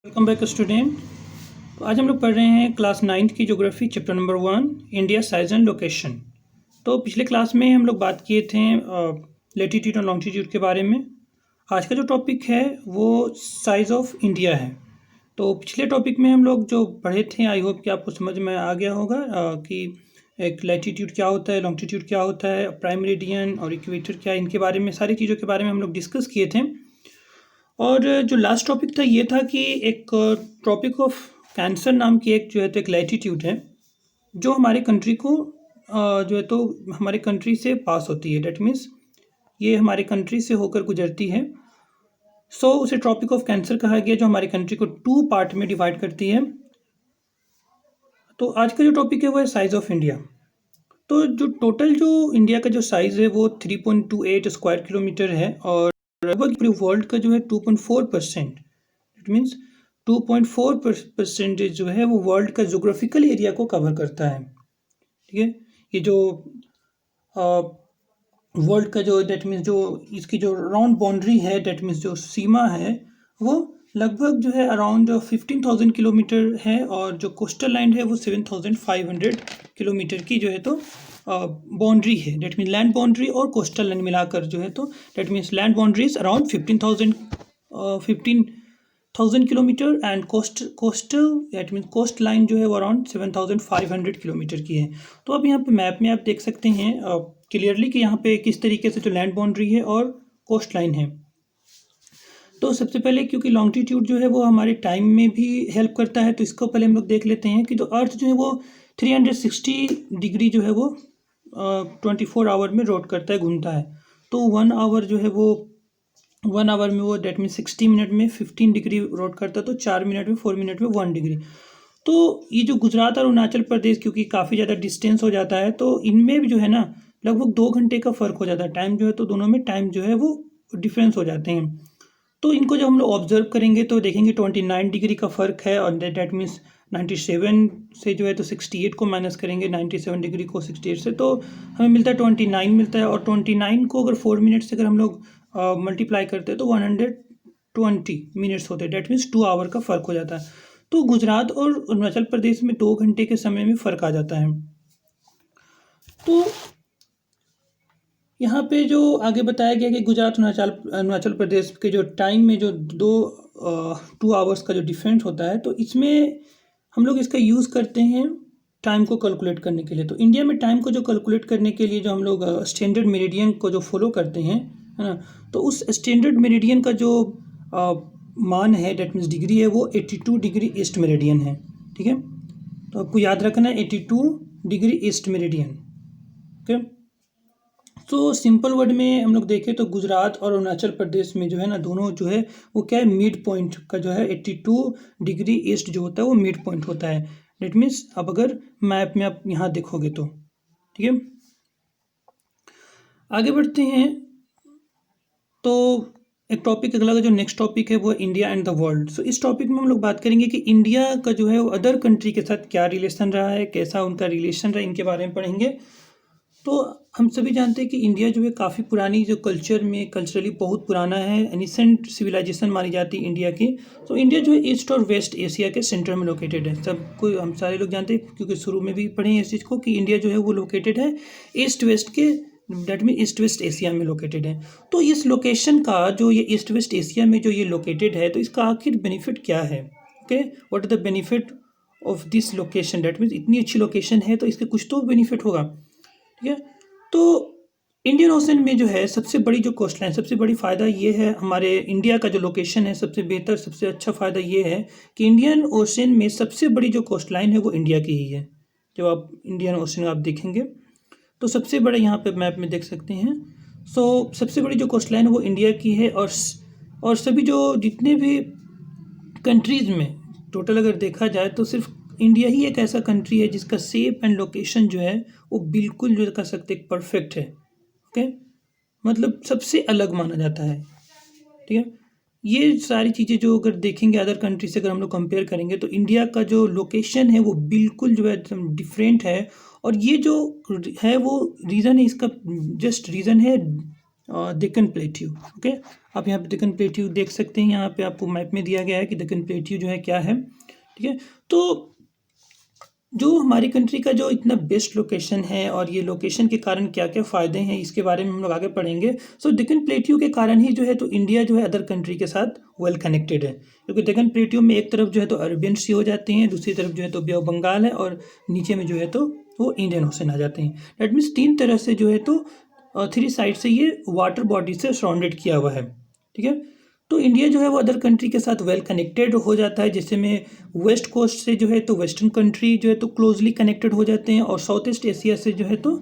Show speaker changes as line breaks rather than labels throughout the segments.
Welcome back student. तो आज हम लोग पढ़ रहे हैं क्लास 9th की geography chapter number 1 India size and location. तो पिछले क्लास में हम लोग बात किए थे लेटीट्यूड और लॉन्गिट्यूड के बारे में। आज का जो टॉपिक है वो साइज़ ऑफ इंडिया है। तो पिछले टॉपिक में हम लोग जो पढ़े थे, आई होप कि आपको समझ में आ गया होगा कि एक लैटीट्यूड क्या होता है, लॉन्गिट्यूड क्या होता है, प्राइम मेरिडियन और इक्वेटर क्या है, इनके बारे में सारी चीज़ों के बारे में हम लोग डिस्कस किए थे। और जो लास्ट टॉपिक था ये था कि एक ट्रॉपिक ऑफ कैंसर नाम की एक जो है तो एक लैटीट्यूड है जो हमारे कंट्री को जो है तो हमारे कंट्री से पास होती है। डेट मीन्स ये हमारे कंट्री से होकर गुजरती है। सो उसे ट्रॉपिक ऑफ कैंसर कहा गया, जो हमारी कंट्री को 2 पार्ट में डिवाइड करती है। तो आज का जो टॉपिक है वो है साइज ऑफ इंडिया। तो जो टोटल जो इंडिया का जो साइज़ है वो 3.28 स्क्वायर किलोमीटर है और लगभग पूरे वर्ल्ड का जो है 2.4%। इट मीन्स 2.4% जो है वो वर्ल्ड का जोग्राफिकल एरिया को कवर करता है। ठीक है, ये जो वर्ल्ड का जो डेट मीन्स जो इसकी जो राउंड बाउंड्री है, डेट मीन्स जो सीमा है वो लगभग जो है अराउंड 15,000 किलोमीटर है और जो कोस्टल लाइन है वो 7,500 किलोमीटर की जो है तो बाउंड्री है। डेट मीन्स लैंड बाउंड्री और कोस्टल लाइन मिलाकर जो है तो that means land boundary is around 15,000 kilometre and coastal that means coast line जो है वो अराउंड 7,500 किलोमीटर की है। तो अब यहाँ पे मैप में आप देख सकते हैं क्लियरली कि यहाँ पे किस तरीके से जो लैंड बाउंड्री है और कोस्ट लाइन है। तो सबसे पहले क्योंकि लॉन्गिट्यूड जो है वो हमारे टाइम में भी हेल्प करता है, तो इसको पहले हम लोग देख लेते हैं कि जो अर्थ जो है वो 360 डिग्री जो है वो 24 आवर में रोट करता है, घूमता है। तो 1 आवर जो है वो 1 आवर में वो डेट मीन 60 मिनट में 15 डिग्री रोट करता है, तो 4 मिनट में 4 मिनट में 1 डिग्री। तो ये जो गुजरात और अरुणाचल प्रदेश क्योंकि काफ़ी ज़्यादा डिस्टेंस हो जाता है, तो इनमें भी जो है ना लगभग 2 घंटे का फ़र्क हो जाता है टाइम जो है, तो दोनों में टाइम जो है वो डिफरेंस हो जाते हैं। तो इनको जब हम लोग ऑब्जर्व करेंगे तो देखेंगे 29 डिग्री का फ़र्क है और डेट मीन्स 97 से जो है तो 68 को माइनस करेंगे, 97 डिग्री को 68 से, तो हमें मिलता है 29 मिलता है। और 29 को अगर 4 मिनट से अगर हम लोग मल्टीप्लाई करते हैं तो 120 मिनट्स होते हैं। डेट मीन्स 2 आवर का फ़र्क हो जाता है। तो गुजरात और अरुणाचल प्रदेश में 2 घंटे के समय में फ़र्क आ जाता है। तो यहाँ पे जो आगे बताया गया कि गुजरात अरुणाचल प्रदेश के जो टाइम में जो 2 आवर्स का जो डिफरेंस होता है, तो इसमें हम लोग इसका यूज़ करते हैं टाइम को कैलकुलेट करने के लिए। तो इंडिया में टाइम को जो कैलकुलेट करने के लिए जो हम लोग स्टैंडर्ड मेरिडियन को जो फॉलो करते हैं, है ना, तो उस स्टैंडर्ड मेरिडियन का जो मान है, डेट मीन्स डिग्री है, वो 82 डिग्री ईस्ट मेरिडियन है। ठीक है, तो आपको याद रखना है 82 डिग्री ईस्ट मेरिडियन। ओके, तो सिंपल वर्ड में हम लोग देखें तो गुजरात और अरुणाचल प्रदेश में जो है ना दोनों जो है वो क्या है, मिड पॉइंट का जो है 82 डिग्री ईस्ट जो होता है वो मिड पॉइंट होता है। डेट मीन्स अब अगर मैप में आप यहाँ देखोगे तो ठीक है। आगे बढ़ते हैं तो एक टॉपिक अगला जो नेक्स्ट टॉपिक है वो इंडिया एंड द वर्ल्ड। सो इस टॉपिक में हम लोग बात करेंगे कि इंडिया का जो है वो अदर कंट्री के साथ क्या रिलेशन रहा है, कैसा उनका रिलेशन रहा है, इनके बारे में पढ़ेंगे। तो हम सभी जानते हैं कि इंडिया जो है काफ़ी पुरानी जो कल्चर में कल्चरली बहुत पुराना है, एनिसेंट सिविलाइजेशन मानी जाती है इंडिया की। तो इंडिया जो है ईस्ट और वेस्ट एशिया के सेंटर में लोकेटेड है। सबको हम सारे लोग जानते हैं क्योंकि शुरू में भी पढ़े हैं इस चीज़ को कि इंडिया जो है वो लोकेटेड है ईस्ट वेस्ट के, that mean east west Asia में लोकेटेड है। तो इस लोकेशन का जो ये ईस्ट वेस्ट एशिया में जो ये लोकेटेड है, तो इसका आखिर बेनिफिट क्या है? Okay, what is the benefit of this location? That means इतनी अच्छी लोकेशन है तो इसके कुछ तो बेनिफिट होगा। ठीक है, तो इंडियन ओशन में जो है सबसे बड़ी जो कोस्ट लाइन, सबसे बड़ी फ़ायदा ये है, हमारे इंडिया का जो लोकेशन है सबसे बेहतर सबसे अच्छा फ़ायदा ये है कि इंडियन ओशन में सबसे बड़ी जो कोस्ट लाइन है वो इंडिया की ही है। जब आप इंडियन ओशन आप देखेंगे तो सबसे बड़ा यहाँ पे मैप में देख सकते हैं। सो सबसे बड़ी जो कोस्ट लाइन है वो इंडिया की है और सभी जो जितने भी कंट्रीज़ में टोटल अगर देखा जाए तो सिर्फ इंडिया ही एक ऐसा कंट्री है जिसका शेप एंड लोकेशन जो है वो बिल्कुल जो कह सकते हैं परफेक्ट है। ओके, मतलब सबसे अलग माना जाता है। ठीक है, ये सारी चीज़ें जो अगर देखेंगे अदर कंट्री से अगर हम लोग कंपेयर करेंगे तो इंडिया का जो लोकेशन है वो बिल्कुल जो है डिफरेंट है। और ये जो है वो रीज़न है, इसका जस्ट रीज़न है डेक्कन प्लेट्यू। ओके, आप यहाँ पे डेक्कन प्लेट्यू देख सकते हैं, यहाँ पे आपको मैप में दिया गया है कि डेक्कन प्लेट्यू जो है क्या है। ठीक है, तो जो हमारी कंट्री का जो इतना बेस्ट लोकेशन है और ये लोकेशन के कारण क्या क्या फ़ायदे हैं, इसके बारे में हम लोग आगे पढ़ेंगे। सो डेक्कन प्लेट्यू के कारण ही जो है तो इंडिया जो है अदर कंट्री के साथ वेल कनेक्टेड है, क्योंकि डेक्कन प्लेट्यू में एक तरफ जो है तो अरेबियन सी हो जाती हैं, दूसरी तरफ जो है तो बे ऑफ बंगाल है, और नीचे में जो है तो वो इंडियन ओशन आ जाते हैं। डेट मीन्स 3 तरह से जो है तो 3 साइड से ये वाटर बॉडी से सराउंडेड किया हुआ है। ठीक है, तो इंडिया जो है वो अदर कंट्री के साथ वेल कनेक्टेड हो जाता है, जैसे में वेस्ट कोस्ट से जो है तो वेस्टर्न कंट्री जो है तो क्लोजली कनेक्टेड हो जाते हैं, और साउथ ईस्ट एशिया से जो है तो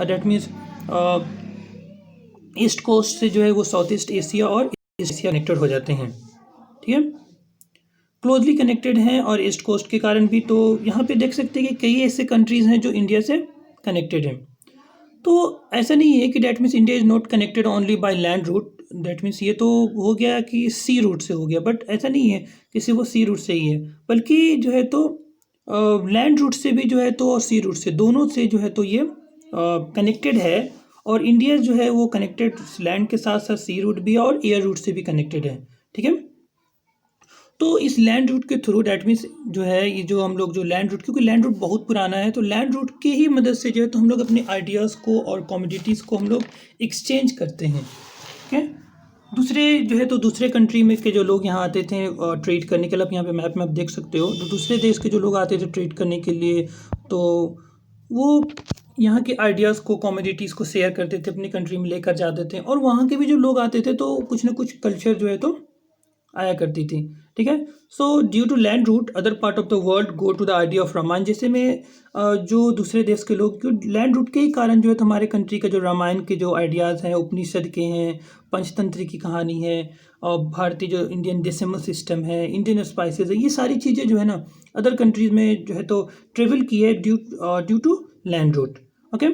डेट मीन्स ईस्ट कोस्ट से जो है वो साउथ ईस्ट एशिया और एशिया कनेक्टेड हो जाते हैं। ठीक है, क्लोजली कनेक्टेड हैं, और ईस्ट कोस्ट के कारण भी। तो यहाँ पे देख सकते हैं कि कई ऐसे कंट्रीज़ हैं जो इंडिया से कनेक्टेड हैं। तो ऐसा नहीं है कि that means India is not connected only by land route, that means ये तो हो गया कि सी रूट से हो गया, बट ऐसा नहीं है कि सिर्फ वो सी रूट से ही है, बल्कि जो है तो लैंड रूट से भी जो है तो, और सी रूट से, दोनों से जो है तो ये कनेक्टेड है। और इंडिया जो है वो कनेक्टेड लैंड के साथ साथ सी रूट भी है और एयर रूट से भी कनेक्टेड है। ठीक है, तो इस लैंड रूट के थ्रू डैट मीन्स जो है ये जो हम लोग जो लैंड रूट, क्योंकि लैंड रूट बहुत पुराना है, तो लैंड रूट के ही मदद से जो है तो हम लोग अपने आइडियाज़ को और कमोडिटीज़ को हम लोग एक्सचेंज करते हैं। ठीक है, दूसरे जो है तो दूसरे कंट्री में के जो लोग यहाँ आते थे ट्रेड करने के लिए, आप यहाँ पे मैप में आप देख सकते हो, तो दूसरे देश के जो लोग आते थे ट्रेड करने के लिए, तो वो यहाँ के आइडियाज़ को कमोडिटीज़ को शेयर करते थे, अपनी कंट्री में लेकर जाते थे, और वहाँ के भी जो लोग आते थे तो कुछ ना कुछ कल्चर जो है तो आया करती थी। ठीक है, so due to land route other part of the world go to the idea of Ramayana, जैसे में जो दूसरे देश के लोग लैंड रूट के ही कारण जो है तो हमारे कंट्री का जो रामायण के जो आइडियाज़ हैं, उपनिषद के हैं, पंचतंत्र की कहानी है, और भारतीय जो इंडियन डेसिमल सिस्टम है, इंडियन स्पाइसेस है, ये सारी चीज़ें जो है ना अदर कंट्रीज़ में जो है तो ट्रेवल की है due to land route. Okay,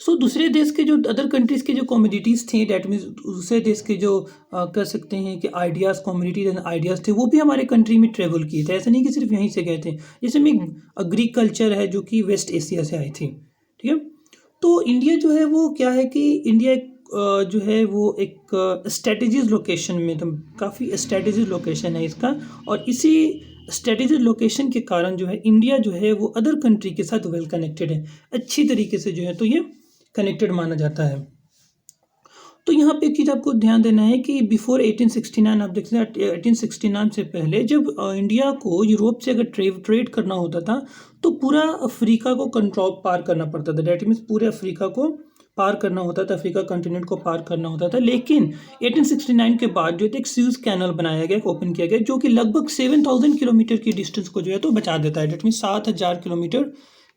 so दूसरे देश के जो अदर कंट्रीज़ के जो कम्युनिटीज़ थे, डैट मीन्स दूसरे देश के जो कह सकते हैं कि आइडियाज़, कम्युनिटीज एंड आइडियाज़ थे, वो भी हमारे कंट्री में ट्रेवल किए थे, ऐसा नहीं कि सिर्फ यहीं से गए थे। जैसे में ग्रीक कल्चर है जो कि वेस्ट एशिया से आई थी। ठीक है, तो इंडिया जो है वो क्या है कि इंडिया एक जो है वो एक स्ट्रेटेजिक लोकेशन में, तो काफ़ी स्ट्रेटेजिक लोकेशन है इसका, और इसी स्ट्रेटेजिक लोकेशन के कारण जो है इंडिया जो है वो अदर कंट्री के साथ वेल कनेक्टेड है, अच्छी तरीके से जो है तो ये कनेक्टेड माना जाता है। तो यहाँ पे एक चीज़ आपको ध्यान देना है कि बिफोर 1869, आप देखते हैं 1869 से पहले जब इंडिया को यूरोप से अगर ट्रेड करना होता था तो पूरा अफ्रीका को कंट्रोल पार करना पड़ता था, डैट मीन्स पूरे अफ्रीका को पार करना होता था, अफ्रीका कॉन्टिनेंट को पार करना होता था। लेकिन 1869 के बाद जो है एक स्यूज कैनल बनाया गया, ओपन किया गया, जो कि लगभग 7000 किलोमीटर की डिस्टेंस को जो है तो बचा देता है, डैट मीन्स 7000 किलोमीटर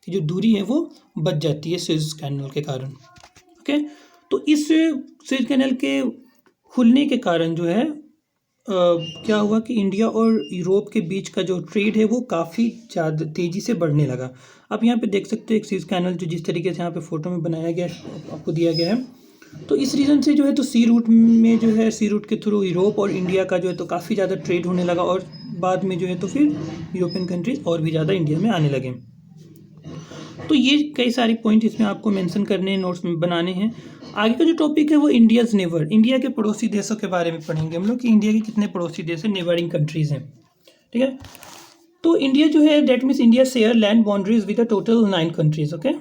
की जो दूरी है वो बच जाती है स्यूज कैनल के कारण। ओके, तो इस स्यूज कैनल के खुलने के कारण जो है क्या हुआ कि इंडिया और यूरोप के बीच का जो ट्रेड है वो काफ़ी ज़्यादा तेज़ी से बढ़ने लगा। आप यहाँ पे देख सकते हो एक स्यूज कैनल जो जिस तरीके से यहाँ पे फ़ोटो में बनाया गया आपको दिया गया है। तो इस रीज़न से जो है तो सी रूट में जो है, सी रूट के थ्रू यूरोप और इंडिया का जो है तो काफ़ी ज़्यादा ट्रेड होने लगा, और बाद में जो है तो फिर यूरोपियन कंट्रीज़ और भी ज़्यादा इंडिया में आने लगे। तो ये कई सारी पॉइंट इसमें आपको मेंशन करने हैं, नोट्स में बनाने हैं। आगे का जो टॉपिक है वो इंडियाज़ नेबर, इंडिया के पड़ोसी देशों के बारे में पढ़ेंगे हम लोग कि इंडिया के कितने पड़ोसी देश हैं, नेबरिंग कंट्रीज़ हैं। ठीक है, तो इंडिया जो है that means India share land boundaries with a total 9 countries. Okay,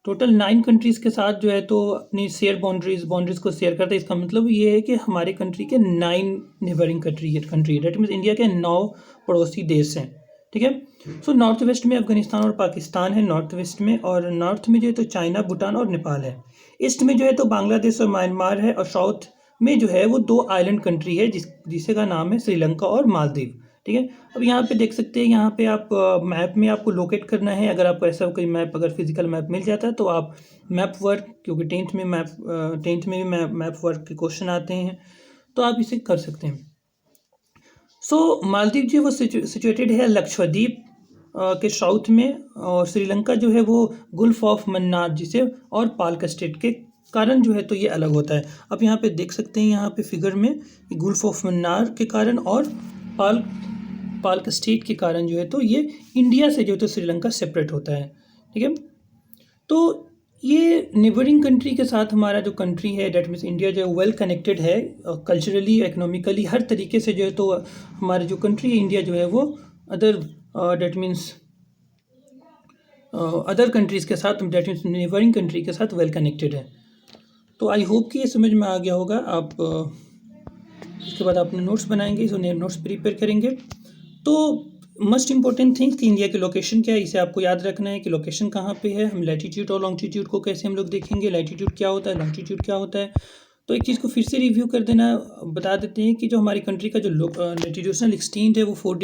total 9 countries के साथ जो है तो अपनी शेयर बाउंड्रीज को शेयर करता है। इसका मतलब ये है कि हमारे कंट्री के 9 neighbouring country that means India के 9 पड़ोसी देश हैं। ठीक है, सो नॉर्थ वेस्ट में अफगानिस्तान और पाकिस्तान है नॉर्थ वेस्ट में, और नॉर्थ में जो है तो चाइना, भूटान और नेपाल है। ईस्ट में जो है तो बांग्लादेश और म्यांमार है, और साउथ में जो है वो 2 आइलैंड कंट्री है जिसका का नाम है श्रीलंका और मालदीव। ठीक है, अब यहाँ पे देख सकते हैं, यहाँ पे आप मैप में आपको लोकेट करना है। अगर आपको ऐसा कोई मैप, अगर फिजिकल मैप मिल जाता है तो आप मैप वर्क, क्योंकि टेंथ में भी मैप वर्क के क्वेश्चन आते हैं, तो आप इसे कर सकते हैं। सो मालदीव जो है वो सिचुएटेड है लक्षद्वीप के साउथ में, और श्रीलंका जो है वो गुल्फ ऑफ मन्नार जिसे और पाल्क स्टेट के कारण जो है तो ये अलग होता है। आप यहाँ पे देख सकते हैं, यहाँ पे फिगर में गुल्फ ऑफ मन्नार के कारण और पाल्क स्टेट के कारण जो है तो ये इंडिया से जो है तो श्रीलंका सेपरेट होता है। ठीक है, तो ये नेबरिंग कंट्री के साथ हमारा जो कंट्री है डेट मीन्स इंडिया जो है वेल कनेक्टेड है कल्चरली, इकोनॉमिकली, हर तरीके से जो है। तो हमारी जो कंट्री है इंडिया जो है वो other that means other countries के साथ, डेट मीन्स नेबरिंग कंट्री के साथ वेल कनेक्टेड है। तो आई होप कि ये समझ में आ गया होगा। आप इसके बाद आपने नोट्स बनाएंगे, सो नोट्स प्रिपेयर करेंगे। तो मस्ट इम्पॉर्टेंट थिंग्स कि इंडिया की लोकेशन क्या है, इसे आपको याद रखना है कि लोकेशन कहाँ पे है। हम लैटीट्यूड और लॉन्गिट्यूड को कैसे हम लोग देखेंगे, लैटीट्यूड क्या होता है, लॉन्गिट्यूड क्या होता है। तो एक चीज़ को फिर से रिव्यू कर देना, बता देते हैं कि जो हमारी कंट्री का जो लैटीट्यूडनल एक्सटेंट है वो 8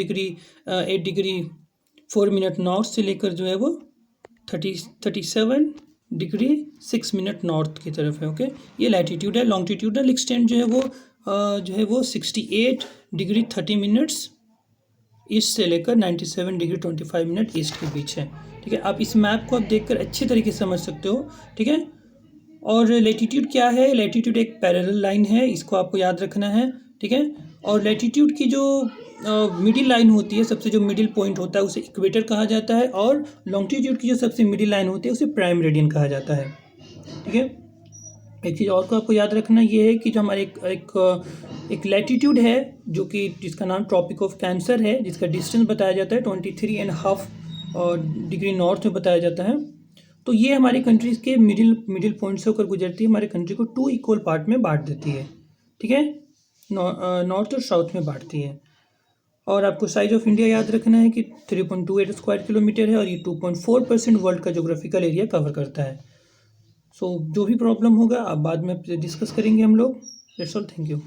डिग्री 4 मिनट नॉर्थ से लेकर जो है वो 37 डिग्री 6 मिनट नॉर्थ की तरफ है। ओके, ये लैटीट्यूड है। लॉन्गिट्यूडनल एक्सटेंट जो है वो 68 डिग्री 30 मिनट्स ईस्ट से लेकर 97 डिग्री 25 मिनट ईस्ट के बीच है। ठीक है, आप इस मैप को आप देखकर अच्छी तरीके से समझ सकते हो। ठीक है, और लैटीट्यूड क्या है, लैटीट्यूड एक पैरेलल लाइन है, इसको आपको याद रखना है। ठीक है, और लैटीट्यूड की जो मिडिल लाइन होती है, सबसे जो मिडिल पॉइंट होता है उसे इक्वेटर कहा जाता है, और लॉन्गिट्यूड की जो सबसे मिडिल लाइन होती है उसे प्राइम मेरिडियन कहा जाता है। ठीक है, एक चीज़ और को आपको याद रखना ये है कि जो हमारे एक लैटीट्यूड है जो कि जिसका नाम ट्रॉपिक ऑफ कैंसर है, जिसका डिस्टेंस बताया जाता है 23.5 डिग्री नॉर्थ में बताया जाता है। तो ये हमारी कंट्रीज़ के मिडिल पॉइंट से होकर गुजरती है, हमारे कंट्री को 2 इक्वल पार्ट में बांट देती है। ठीक है, नॉर्थ और साउथ में बांटती है। और आपको साइज ऑफ इंडिया याद रखना है कि 3.28 स्क्वायर किलोमीटर है, और ये 2.4% वर्ल्ड का जोग्राफिकल एरिया कवर करता है। सो जो भी प्रॉब्लम होगा आप बाद में डिस्कस करेंगे हम लोग। That's all, thank you.